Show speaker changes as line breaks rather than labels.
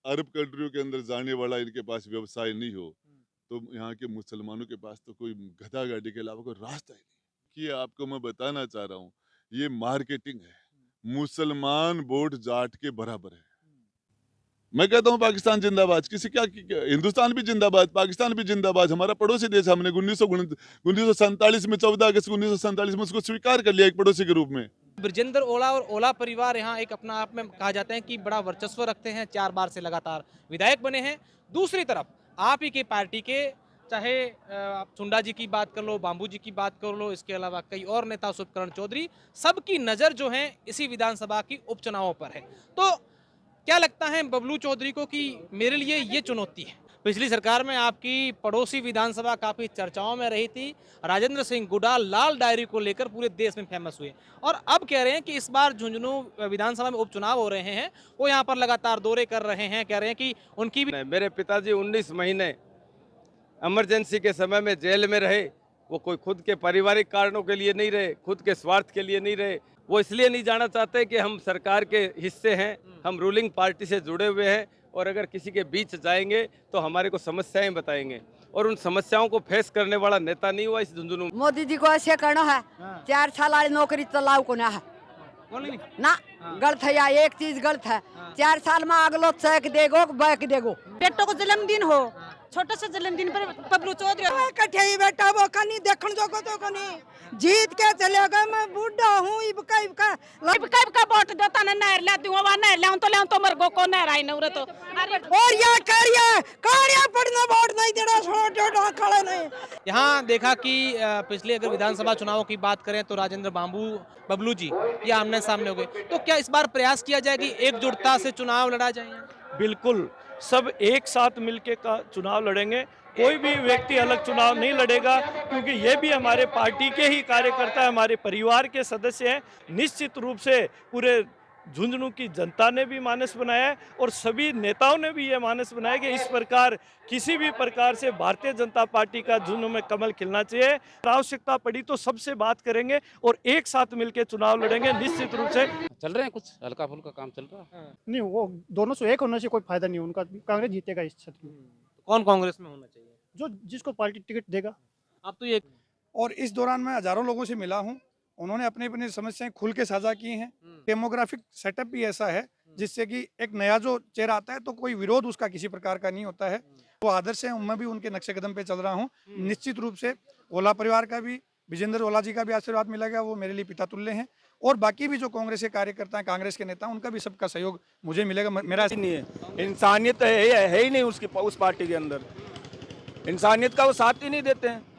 अरब कंट्रियों के अंदर जाने वाला इनके पास व्यवसाय नहीं हो, तो यहाँ के मुसलमानों के पास तो कोई गधा गाड़ी के अलावा कोई रास्ता ही नहीं। कि आपको मैं बताना चाह रहा हूँ, ये मार्केटिंग है। मुसलमान वोट जाट के बराबर है। मैं कहता हूँ पाकिस्तान जिंदाबाद, किसी हिंदुस्तान भी जिंदाबाद, पाकिस्तान भी जिंदाबाद, हमारा पड़ोसी देश। हमने 1947 में 14 अगस्त 1947 में उसको स्वीकार कर लिया एक पड़ोसी के रूप में।
ब्रजेंद्र ओला और ओला परिवार यहाँ एक अपना आप में कहा जाता है कि बड़ा वर्चस्व रखते हैं, 4 बार से लगातार विधायक बने हैं। दूसरी तरफ आप ही की पार्टी के चाहे आप सुंडा जी की बात कर लो, बाम्बू जी की बात कर लो, इसके अलावा कई और नेता, सुखकरण चौधरी, सबकी नज़र जो है इसी विधानसभा की उपचुनावों पर है। तो क्या लगता है बबलू चौधरी को कि मेरे लिए ये चुनौती है? पिछली सरकार में आपकी पड़ोसी विधानसभा काफी चर्चाओं में रही थी। राजेंद्र सिंह गुडाल लाल डायरी को लेकर पूरे देश में फेमस हुए और अब कह रहे हैं कि इस बार झुंझुनू विधानसभा में उपचुनाव हो रहे हैं, वो यहाँ पर लगातार दौरे कर रहे हैं, कह रहे हैं कि उनकी भी
मेरे पिताजी 19 महीने इमरजेंसी के समय में जेल में रहे। वो कोई खुद के पारिवारिक कारणों के लिए नहीं रहे, खुद के स्वार्थ के लिए नहीं रहे। वो इसलिए नहीं जाना चाहते कि हम सरकार के हिस्से हैं, हम रूलिंग पार्टी से जुड़े हुए हैं और अगर किसी के बीच जाएंगे तो हमारे को समस्याएं बताएंगे और उन समस्याओं को फेस करने वाला नेता नहीं हुआ इस झुंझुनू में।
मोदी जी को ऐसे करना है। 4 साल वाली नौकरी तो लागू को ना है ना, गलत है या एक चीज गलत है। 4 साल में अगलो चेक देगो बैक देगो।
बेटो को जन्मदिन हो, छोटे से जन्मदिन पर बबलू चौधरी
कठे बेटा वो कनी देखण जोगो तो कनी जीत के चलेगा। मैं बूढ़ा हूँ इबका
वोट देता ना नहर ला दूं वा नहर लाऊं तो मर गो को नहर आई नवरे तो
और ये कार्य पड़ना वोट नहीं देना छोड़ खड़े नहीं।
यहाँ देखा कि पिछले अगर विधानसभा चुनावों की बात करें तो राजेंद्र बाम्बू बबलू जी ये आमने सामने हो गए। तो क्या इस बार प्रयास किया जाए कि एकजुटता से चुनाव लड़ा जाए?
बिल्कुल, सब एक साथ मिलके का चुनाव लड़ेंगे। कोई भी व्यक्ति अलग चुनाव नहीं लड़ेगा क्योंकि ये भी हमारे पार्टी के ही कार्यकर्ता है, हमारे परिवार के सदस्य हैं। निश्चित रूप से पूरे झुंझुनू की जनता ने भी मानस बनाया है और सभी नेताओं ने भी ये मानस बनाया कि इस प्रकार किसी भी प्रकार से भारतीय जनता पार्टी का झुंझुनू में कमल खिलना चाहिए। आवश्यकता पड़ी तो सबसे बात करेंगे और एक साथ मिलकर चुनाव लड़ेंगे। निश्चित रूप से
चल रहे हैं, कुछ हल्का फुल्का काम चल रहा है।
नहीं, वो दोनों से एक होने से कोई फायदा नहीं, उनका कांग्रेस जीतेगा इस क्षेत्र में।
कौन कांग्रेस में होना चाहिए?
जो जिसको पार्टी टिकट देगा।
आप तो ये
और इस दौरान मैं हजारों लोगों से मिला हूं, उन्होंने अपनी अपनी समस्याएं खुल के साझा की हैं। डेमोग्राफिक सेटअप भी ऐसा है जिससे कि एक नया जो चेहरा आता है तो कोई विरोध उसका किसी प्रकार का नहीं होता है। वो आदर्श है, मैं भी उनके नक्शे कदम पे चल रहा हूँ। निश्चित रूप से ओला परिवार का भी, विजेंद्र ओला जी का भी आशीर्वाद मिलेगा, वो मेरे लिए पिता तुल्य हैं। और बाकी भी जो कांग्रेस के कार्यकर्ता हैं, कांग्रेस के नेता, उनका भी सबका सहयोग मुझे मिलेगा। मेरा
नहीं है, इंसानियत है ही नहीं उसकी, उस पार्टी के अंदर इंसानियत का वो साथ ही नहीं देते हैं।